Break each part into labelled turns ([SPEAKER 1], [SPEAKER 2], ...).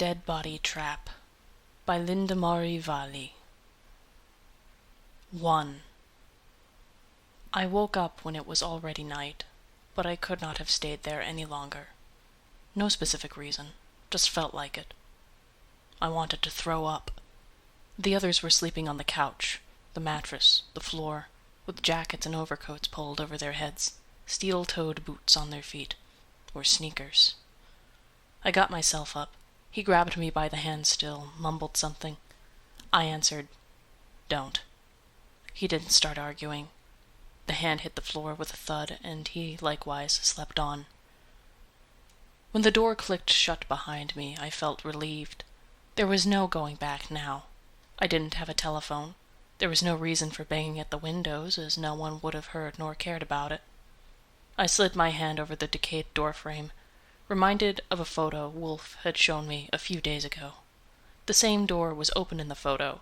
[SPEAKER 1] Dead Body Trap by Väli. 1. I woke up when it was already night, but I could not have stayed there any longer. No specific reason, just felt like it. I wanted to throw up. The others were sleeping on the couch, the mattress, the floor, with jackets and overcoats pulled over their heads, steel-toed boots on their feet, or sneakers. I got myself up. He grabbed me by the hand still, mumbled something. I answered, "Don't." He didn't start arguing. The hand hit the floor with a thud, and he likewise slept on. When the door clicked shut behind me, I felt relieved. There was no going back now. I didn't have a telephone. There was no reason for banging at the windows, as no one would have heard nor cared about it. I slid my hand over the decayed doorframe, reminded of a photo Wolf had shown me a few days ago. The same door was open in the photo,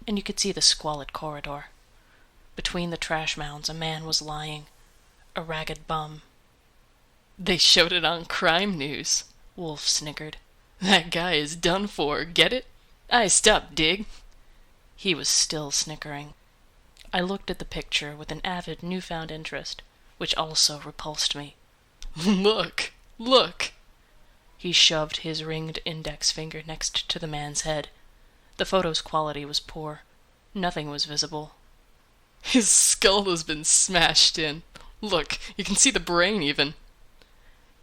[SPEAKER 1] and you could see the squalid corridor. Between the trash mounds a man was lying, a ragged bum. "They showed it on Crime News," Wolf snickered. "That guy is done for, get it? I stopped, dig?" He was still snickering. I looked at the picture with an avid newfound interest, which also repulsed me. "Look! Look!" He shoved his ringed index finger next to the man's head. The photo's quality was poor. Nothing was visible. "His skull has been smashed in. Look, you can see the brain even."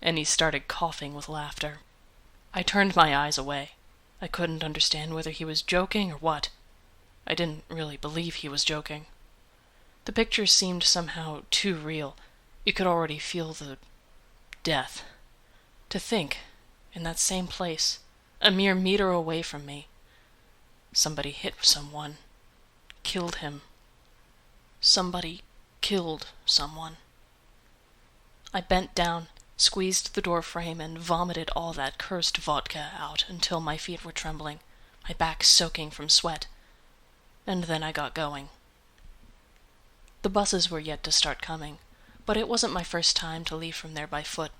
[SPEAKER 1] And he started coughing with laughter. I turned my eyes away. I couldn't understand whether he was joking or what. I didn't really believe he was joking. The picture seemed somehow too real. You could already feel the death. To think, in that same place, a mere meter away from me, somebody hit someone, killed him. Somebody killed someone. I bent down, squeezed the door frame, and vomited all that cursed vodka out until my feet were trembling, my back soaking from sweat. And then I got going. The buses were yet to start coming, but it wasn't my first time to leave from there by foot.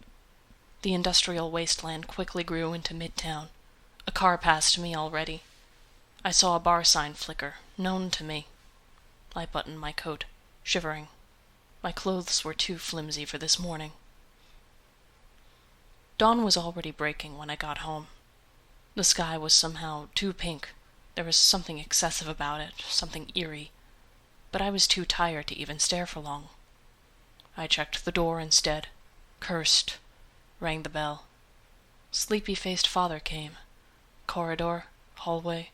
[SPEAKER 1] The industrial wasteland quickly grew into Midtown. A car passed me already. I saw a bar sign flicker, known to me. I buttoned my coat, shivering. My clothes were too flimsy for this morning. Dawn was already breaking when I got home. The sky was somehow too pink. There was something excessive about it, something eerie. But I was too tired to even stare for long. I checked the door instead, cursed, rang the bell. Sleepy-faced father came. Corridor, hallway,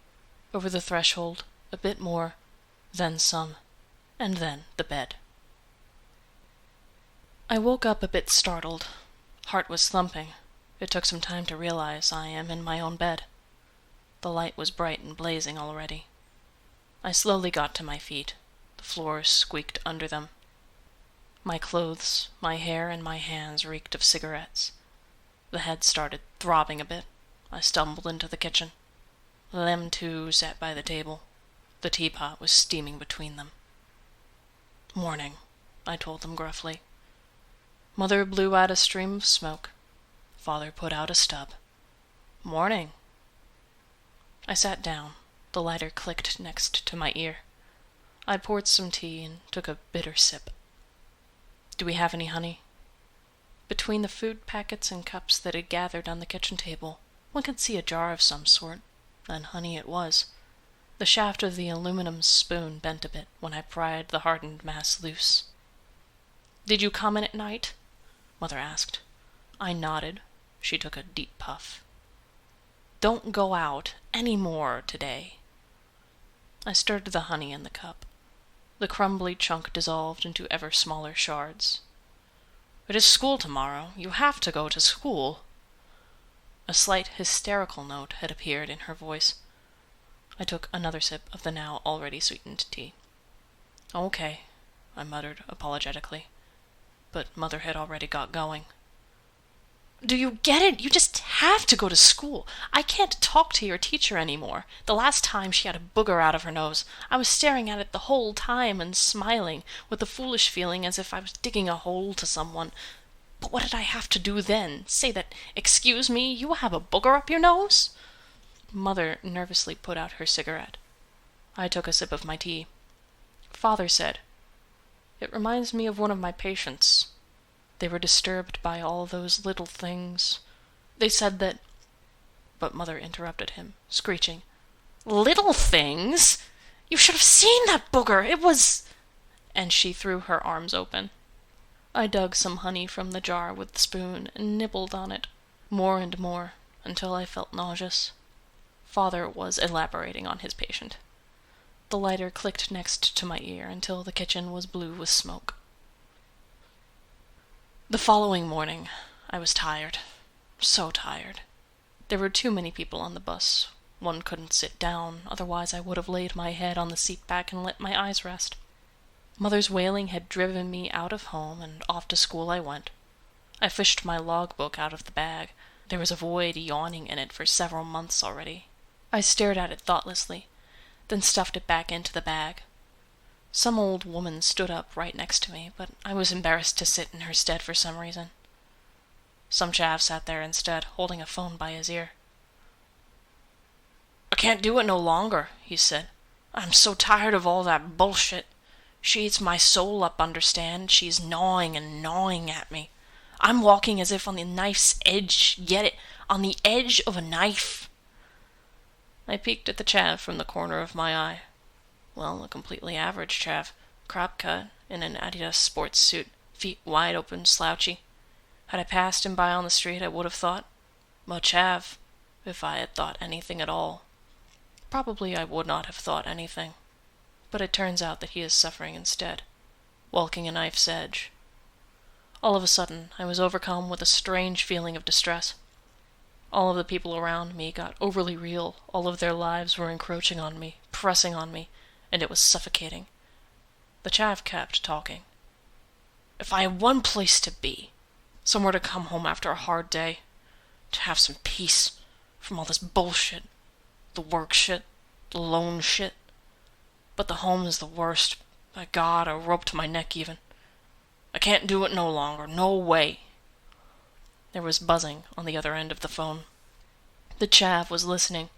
[SPEAKER 1] over the threshold, a bit more, then some, and then the bed. I woke up a bit startled. Heart was thumping. It took some time to realize I am in my own bed. The light was bright and blazing already. I slowly got to my feet. The floor squeaked under them. My clothes, my hair, and my hands reeked of cigarettes. The head started throbbing a bit. I stumbled into the kitchen. Them two sat by the table. The teapot was steaming between them. "Morning," I told them gruffly. Mother blew out a stream of smoke. Father put out a stub. "Morning." I sat down. The lighter clicked next to my ear. I poured some tea and took a bitter sip. "Do we have any honey?" Between the food packets and cups that had gathered on the kitchen table, one could see a jar of some sort. Then honey it was. The shaft of the aluminum spoon bent a bit when I pried the hardened mass loose. "Did you come in at night?" Mother asked. I nodded. She took a deep puff. "Don't go out any more today." I stirred the honey in the cup. The crumbly chunk dissolved into ever smaller shards. "It is school tomorrow. You have to go to school." A slight hysterical note had appeared in her voice. I took another sip of the now already sweetened tea. "Okay," I muttered apologetically. But Mother had already got going. "Do you get it? You just have to go to school. I can't talk to your teacher anymore. The last time she had a booger out of her nose, I was staring at it the whole time and smiling, with the foolish feeling as if I was digging a hole to someone. But what did I have to do then? Say that, 'Excuse me, you have a booger up your nose'?" Mother nervously put out her cigarette. I took a sip of my tea. Father said, "It reminds me of one of my patients. They were disturbed by all those little things. They said that—" But Mother interrupted him, screeching, "Little things? You should have seen that booger! It was—" And she threw her arms open. I dug some honey from the jar with the spoon and nibbled on it, more and more, until I felt nauseous. Father was elaborating on his patient. The lighter clicked next to my ear until the kitchen was blue with smoke. The following morning, I was tired. So tired. There were too many people on the bus. One couldn't sit down, otherwise I would have laid my head on the seat back and let my eyes rest. Mother's wailing had driven me out of home, and off to school I went. I fished my logbook out of the bag. There was a void yawning in it for several months already. I stared at it thoughtlessly, then stuffed it back into the bag. Some old woman stood up right next to me, but I was embarrassed to sit in her stead for some reason. Some chav sat there instead, holding a phone by his ear. "I can't do it no longer," he said. "I'm so tired of all that bullshit. She eats my soul up, understand? She's gnawing and gnawing at me. I'm walking as if on the knife's edge, get it? On the edge of a knife." I peeked at the chav from the corner of my eye. Well, a completely average chav, crop cut, in an Adidas sports suit, feet wide open, slouchy. Had I passed him by on the street, I would have thought, "Well, chav," if I had thought anything at all. Probably I would not have thought anything. But it turns out that he is suffering instead, walking a knife's edge. All of a sudden, I was overcome with a strange feeling of distress. All of the people around me got overly real. All of their lives were encroaching on me, pressing on me, and it was suffocating. The chav kept talking. "If I had one place to be, somewhere to come home after a hard day, to have some peace from all this bullshit, the work shit, the loan shit. But the home is the worst. By God, a rope to my neck even. I can't do it no longer. No way." There was buzzing on the other end of the phone. The chav was listening.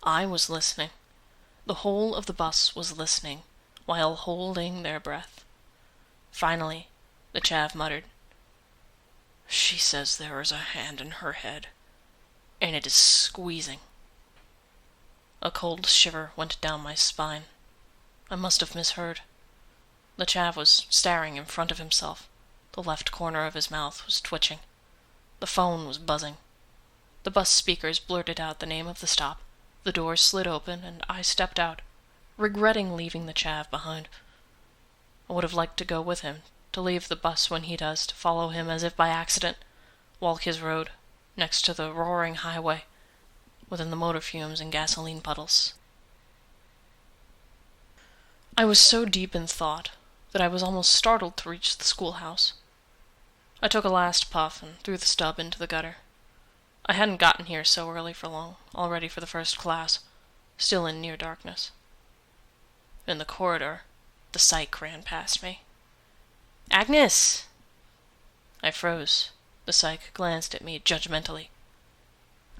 [SPEAKER 1] I was listening. The whole of the bus was listening, while holding their breath. Finally, the chav muttered, "She says there is a hand in her head, and it is squeezing." A cold shiver went down my spine. I must have misheard. The chav was staring in front of himself. The left corner of his mouth was twitching. The phone was buzzing. The bus speakers blurted out the name of the stop. The doors slid open, and I stepped out, regretting leaving the chav behind. I would have liked to go with him, to leave the bus when he does, to follow him as if by accident, walk his road, next to the roaring highway, within the motor fumes and gasoline puddles. I was so deep in thought that I was almost startled to reach the schoolhouse. I took a last puff and threw the stub into the gutter. I hadn't gotten here so early for long, all ready for the first class, still in near darkness. In the corridor, the psych ran past me. "Agnes!" I froze. The psych glanced at me judgmentally.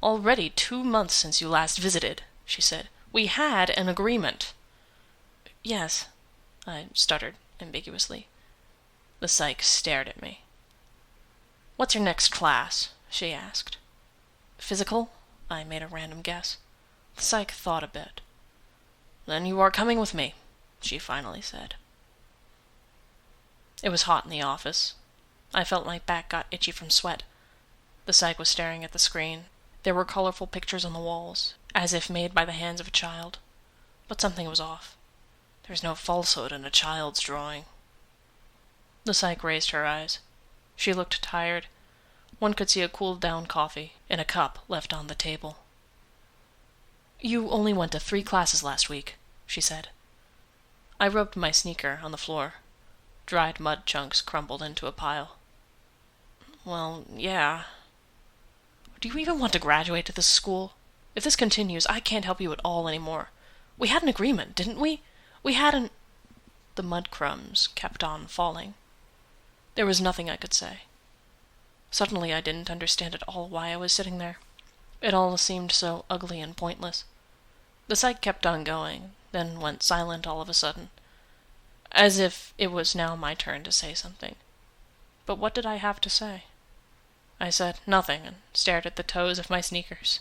[SPEAKER 1] "Already 2 months since you last visited," she said. "We had an agreement." "Yes," I stuttered ambiguously. The psych stared at me. "What's your next class?" she asked. "Physical?" I made a random guess. The psych thought a bit. "Then you are coming with me," she finally said. It was hot in the office. I felt my back got itchy from sweat. The psych was staring at the screen. There were colorful pictures on the walls, as if made by the hands of a child. But something was off. There was no falsehood in a child's drawing. The psych raised her eyes. She looked tired. One could see a cooled-down coffee in a cup left on the table. "You only went to 3 classes last week," she said. I rubbed my sneaker on the floor. Dried mud chunks crumbled into a pile. "Well, yeah." "Do you even want to graduate to this school? If this continues, I can't help you at all anymore. We had an agreement, didn't we? We had an—" The mud crumbs kept on falling. There was nothing I could say. Suddenly I didn't understand at all why I was sitting there. It all seemed so ugly and pointless. The sight kept on going, then went silent all of a sudden, as if it was now my turn to say something. But what did I have to say? I said nothing and stared at the toes of my sneakers.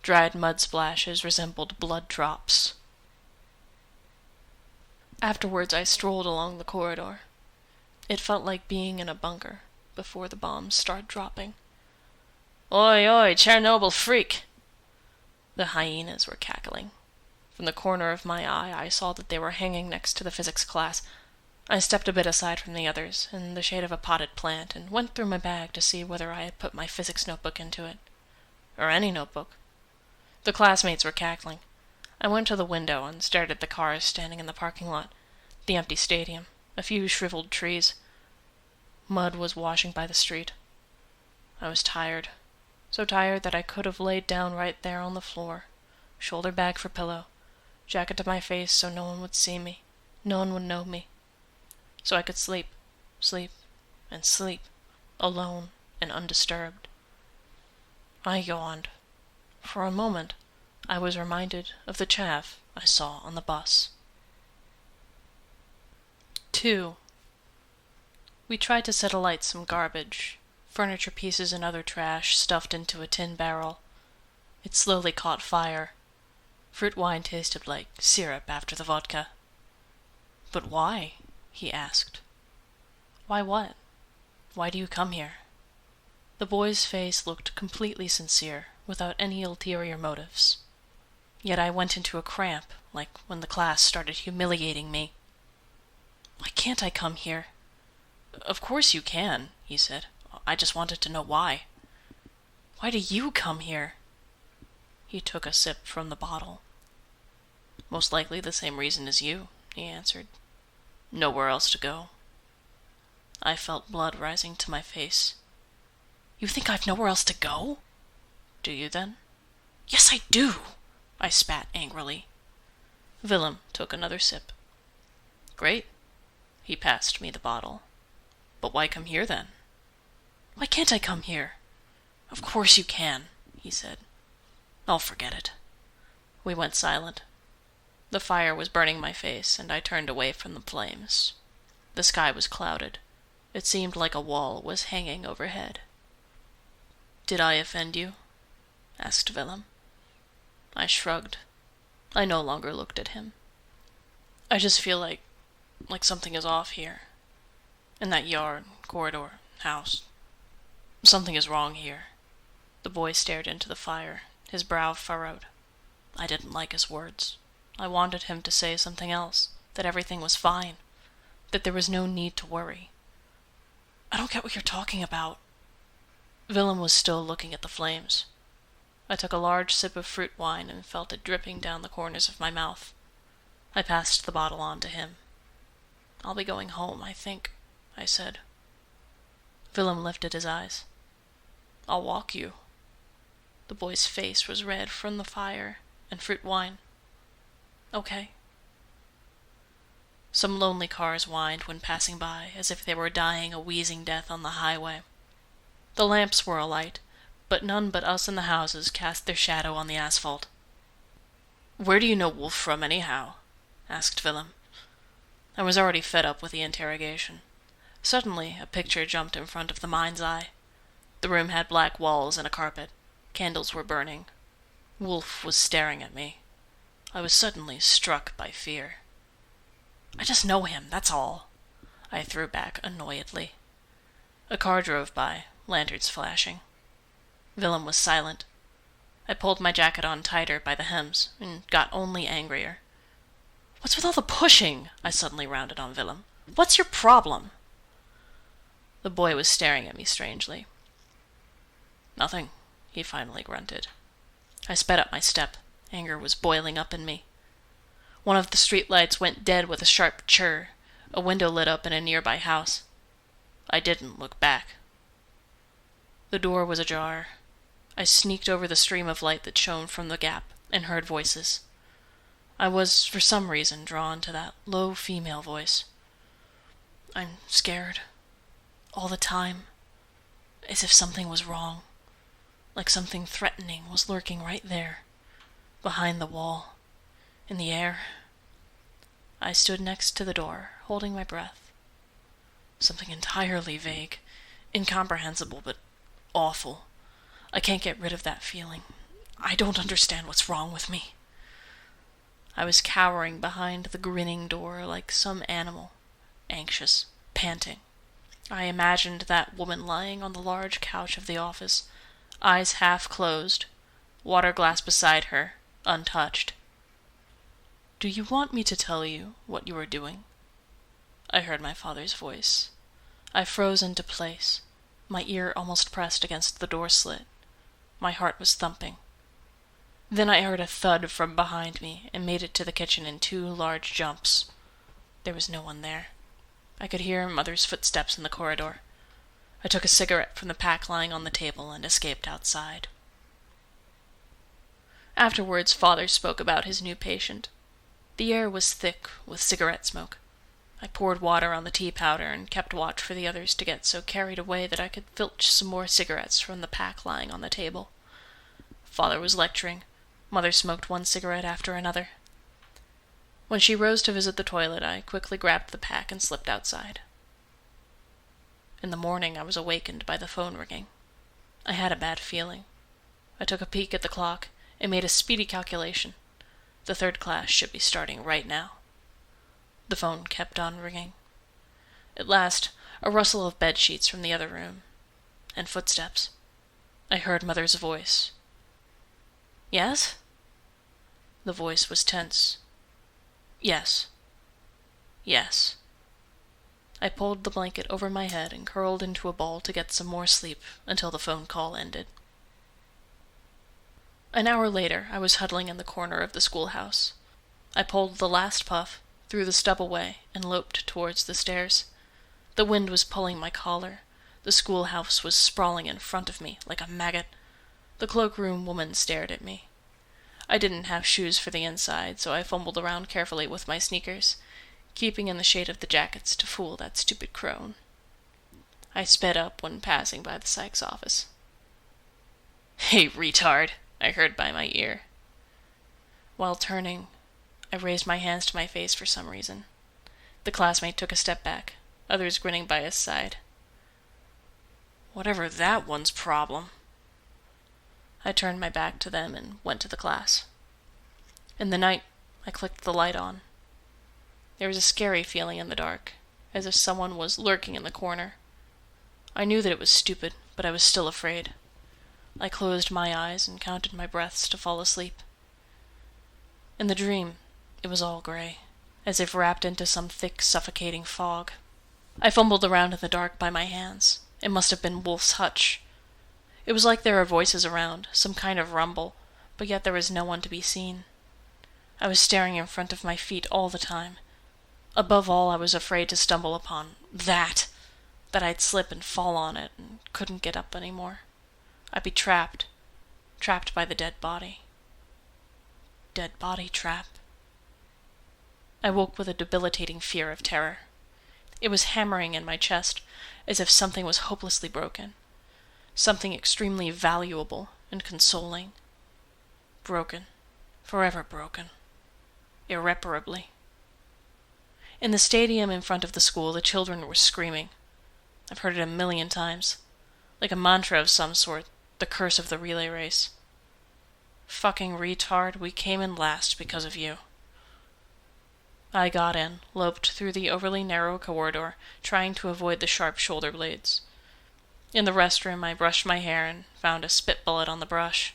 [SPEAKER 1] Dried mud splashes resembled blood drops. Afterwards I strolled along the corridor. It felt like being in a bunker before the bombs started dropping. Oi, oi, Chernobyl freak! The hyenas were cackling. From the corner of my eye I saw that they were hanging next to the physics class. I stepped a bit aside from the others, in the shade of a potted plant, and went through my bag to see whether I had put my physics notebook into it. Or any notebook. The classmates were cackling. I went to the window and stared at the cars standing in the parking lot, the empty stadium, a few shriveled trees. Mud was washing by the street. I was tired. So tired that I could have laid down right there on the floor, shoulder bag for pillow, jacket to my face so no one would see me, no one would know me. So I could sleep, and sleep, alone and undisturbed. I yawned. For a moment, I was reminded of the chav I saw on the bus. 2. We tried to set alight some garbage, furniture pieces and other trash stuffed into a tin barrel. It slowly caught fire. Fruit wine tasted like syrup after the vodka. But why? He asked. Why what? Why do you come here? The boy's face looked completely sincere, without any ulterior motives. Yet I went into a cramp, like when the class started humiliating me. Why can't I come here? Of course you can, he said. I just wanted to know why. Why do you come here? He took a sip from the bottle. Most likely the same reason as you, he answered. Nowhere else to go. I felt blood rising to my face. You think I've nowhere else to go? Do you then? Yes, I do, I spat angrily. Willem took another sip. Great. He passed me the bottle. But why come here then? Why can't I come here? Of course you can, he said. I'll forget it. We went silent. The fire was burning my face, and I turned away from the flames. The sky was clouded. It seemed like a wall was hanging overhead. Did I offend you? Asked Willem. I shrugged. I no longer looked at him. I just feel like something is off here. In that yard, corridor, house. Something is wrong here. The boy stared into the fire, his brow furrowed. I didn't like his words. I wanted him to say something else, that everything was fine, that there was no need to worry. I don't get what you're talking about. Willem was still looking at the flames. I took a large sip of fruit wine and felt it dripping down the corners of my mouth. I passed the bottle on to him. I'll be going home, I think, I said. Willem lifted his eyes. I'll walk you. The boy's face was red from the fire and fruit wine. Okay. Some lonely cars whined when passing by, as if they were dying a wheezing death on the highway. The lamps were alight, but none but us in the houses cast their shadow on the asphalt. Where do you know Wolf from, anyhow? Asked Willem. I was already fed up with the interrogation. Suddenly, a picture jumped in front of the mind's eye. The room had black walls and a carpet. Candles were burning. Wolf was staring at me. I was suddenly struck by fear. I just know him, that's all, I threw back annoyedly. A car drove by, lanterns flashing. Willem was silent. I pulled my jacket on tighter by the hems, and got only angrier. What's with all the pushing? I suddenly rounded on Willem. What's your problem? The boy was staring at me strangely. Nothing, he finally grunted. I sped up my step. Anger was boiling up in me. One of the street lights went dead with a sharp chirr. A window lit up in a nearby house. I didn't look back. The door was ajar. I sneaked over the stream of light that shone from the gap and heard voices. I was, for some reason, drawn to that low female voice. I'm scared. All the time. As if something was wrong. like something threatening was lurking right there, behind the wall, in the air. I stood next to the door, holding my breath. Something entirely vague, incomprehensible, but awful. I can't get rid of that feeling. I don't understand what's wrong with me. I was cowering behind the grinning door like some animal, anxious, panting. I imagined that woman lying on the large couch of the office, eyes half closed, water glass beside her, untouched. "Do you want me to tell you what you are doing?" I heard my father's voice. I froze into place, my ear almost pressed against the door slit. My heart was thumping. Then I heard a thud from behind me and made it to the kitchen in 2 large jumps. There was no one there. I could hear Mother's footsteps in the corridor. I took a cigarette from the pack lying on the table and escaped outside. Afterwards, Father spoke about his new patient. The air was thick with cigarette smoke. I poured water on the tea powder and kept watch for the others to get so carried away that I could filch some more cigarettes from the pack lying on the table. Father was lecturing. Mother smoked 1 cigarette after another. When she rose to visit the toilet, I quickly grabbed the pack and slipped outside. In the morning, I was awakened by the phone ringing. I had a bad feeling. I took a peek at the clock and made a speedy calculation. The 3rd class should be starting right now. The phone kept on ringing. At last, a rustle of bed sheets from the other room, and footsteps. I heard Mother's voice. "Yes?" The voice was tense. "Yes. Yes." I pulled the blanket over my head and curled into a ball to get some more sleep until the phone call ended. An hour later, I was huddling in the corner of the schoolhouse. I pulled the last puff, threw the stub away, and loped towards the stairs. The wind was pulling my collar. The schoolhouse was sprawling in front of me like a maggot. The cloakroom woman stared at me. I didn't have shoes for the inside, so I fumbled around carefully with my sneakers, keeping in the shade of the jackets to fool that stupid crone. I sped up when passing by the psych's office. "Hey, retard," I heard by my ear. While turning, I raised my hands to my face for some reason. The classmate took a step back, others grinning by his side. "Whatever that one's problem." I turned my back to them and went to the class. In the night, I clicked the light on. There was a scary feeling in the dark, as if someone was lurking in the corner. I knew that it was stupid, but I was still afraid. I closed my eyes and counted my breaths to fall asleep. In the dream, it was all gray, as if wrapped into some thick, suffocating fog. I fumbled around in the dark by my hands. It must have been Wolf's hutch. It was like there were voices around, some kind of rumble, but yet there was no one to be seen. I was staring in front of my feet all the time. Above all, I was afraid to stumble upon that I'd slip and fall on it and couldn't get up anymore. I'd be trapped by the dead body. Dead body trap. I woke with a debilitating fear of terror. It was hammering in my chest, as if something was hopelessly broken. Something extremely valuable and consoling. Broken. Forever broken. Irreparably. In the stadium in front of the school, the children were screaming. I've heard it 1,000,000 times. Like a mantra of some sort, the curse of the relay race. "Fucking retard, we came in last because of you." I got in, loped through the overly narrow corridor, trying to avoid the sharp shoulder blades. In the restroom, I brushed my hair and found a spit bullet on the brush.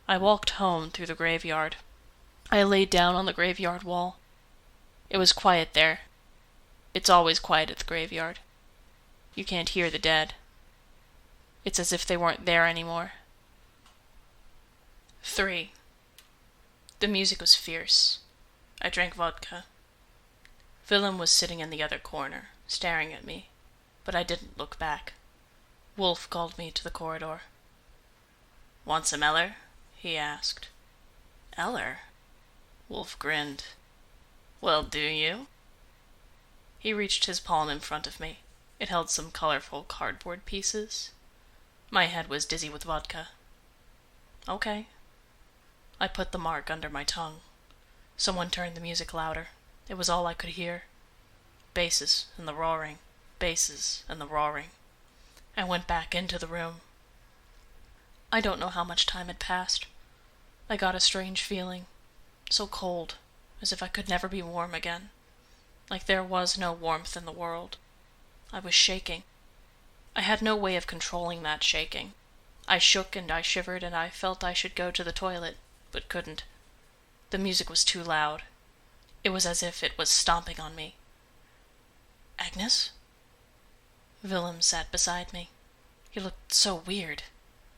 [SPEAKER 1] I walked home through the graveyard. I laid down on the graveyard wall. It was quiet there. It's always quiet at the graveyard. You can't hear the dead. It's as if they weren't there anymore. 3. The music was fierce. I drank vodka. Willem was sitting in the other corner, staring at me, but I didn't look back. Wolf called me to the corridor. "Want some Eller?" he asked. "Eller?" Wolf grinned. "Well, do you?" He reached his palm in front of me. It held some colorful cardboard pieces. My head was dizzy with vodka. Okay. I put the mark under my tongue. Someone turned the music louder. It was all I could hear. Basses and the roaring. Basses and the roaring. I went back into the room. I don't know how much time had passed. I got a strange feeling. So cold, as if I could never be warm again. Like there was no warmth in the world. I was shaking. I had no way of controlling that shaking. I shook and I shivered and I felt I should go to the toilet, but couldn't. The music was too loud. It was as if it was stomping on me. Agnes? Willem sat beside me. He looked so weird.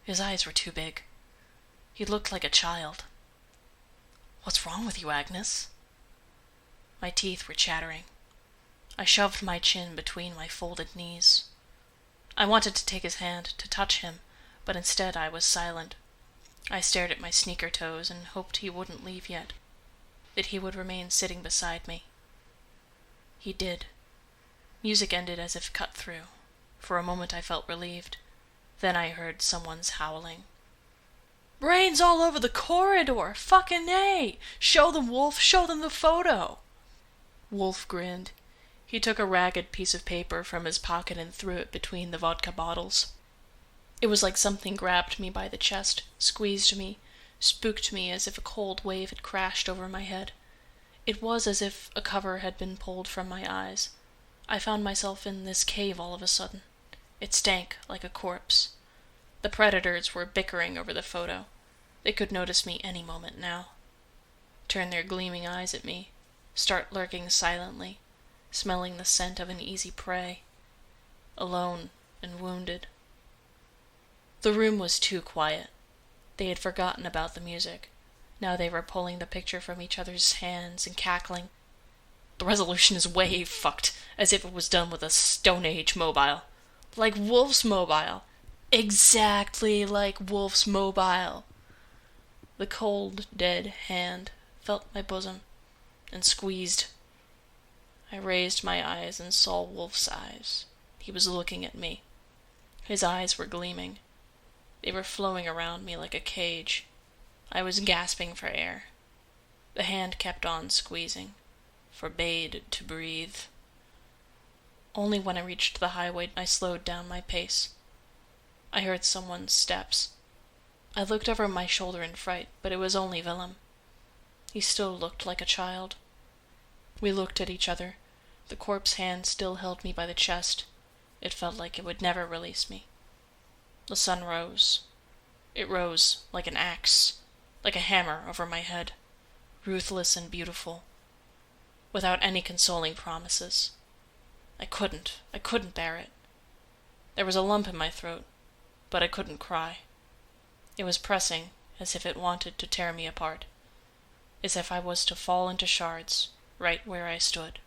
[SPEAKER 1] His eyes were too big. He looked like a child. What's wrong with you, Agnes? My teeth were chattering. I shoved my chin between my folded knees. I wanted to take his hand, to touch him, but instead I was silent. I stared at my sneaker toes and hoped he wouldn't leave yet, that he would remain sitting beside me. He did. Music ended as if cut through. For a moment I felt relieved. Then I heard someone's howling. Brains all over the corridor! Fucking A! Show them, Wolf! Show them the photo! Wolf grinned. He took a ragged piece of paper from his pocket and threw it between the vodka bottles. It was like something grabbed me by the chest, squeezed me, spooked me as if a cold wave had crashed over my head. It was as if a cover had been pulled from my eyes. I found myself in this cave all of a sudden. It stank like a corpse. The predators were bickering over the photo. They could notice me any moment now. Turn their gleaming eyes at me, start lurking silently, smelling the scent of an easy prey. Alone and wounded. The room was too quiet. They had forgotten about the music. Now they were pulling the picture from each other's hands and cackling. The resolution is way fucked, as if it was done with a Stone Age mobile. Like Wolf's mobile. Exactly like Wolf's mobile. The cold, dead hand felt my bosom and squeezed. I raised my eyes and saw Wolf's eyes. He was looking at me. His eyes were gleaming. They were flowing around me like a cage. I was gasping for air. The hand kept on squeezing, forbade to breathe. Only when I reached the highway I slowed down my pace. I heard someone's steps. I looked over my shoulder in fright, but it was only Willem. He still looked like a child. We looked at each other. The corpse hand still held me by the chest. It felt like it would never release me. The sun rose. It rose like an axe, like a hammer over my head, ruthless and beautiful, without any consoling promises. I couldn't bear it. There was a lump in my throat, but I couldn't cry. It was pressing as if it wanted to tear me apart, as if I was to fall into shards right where I stood.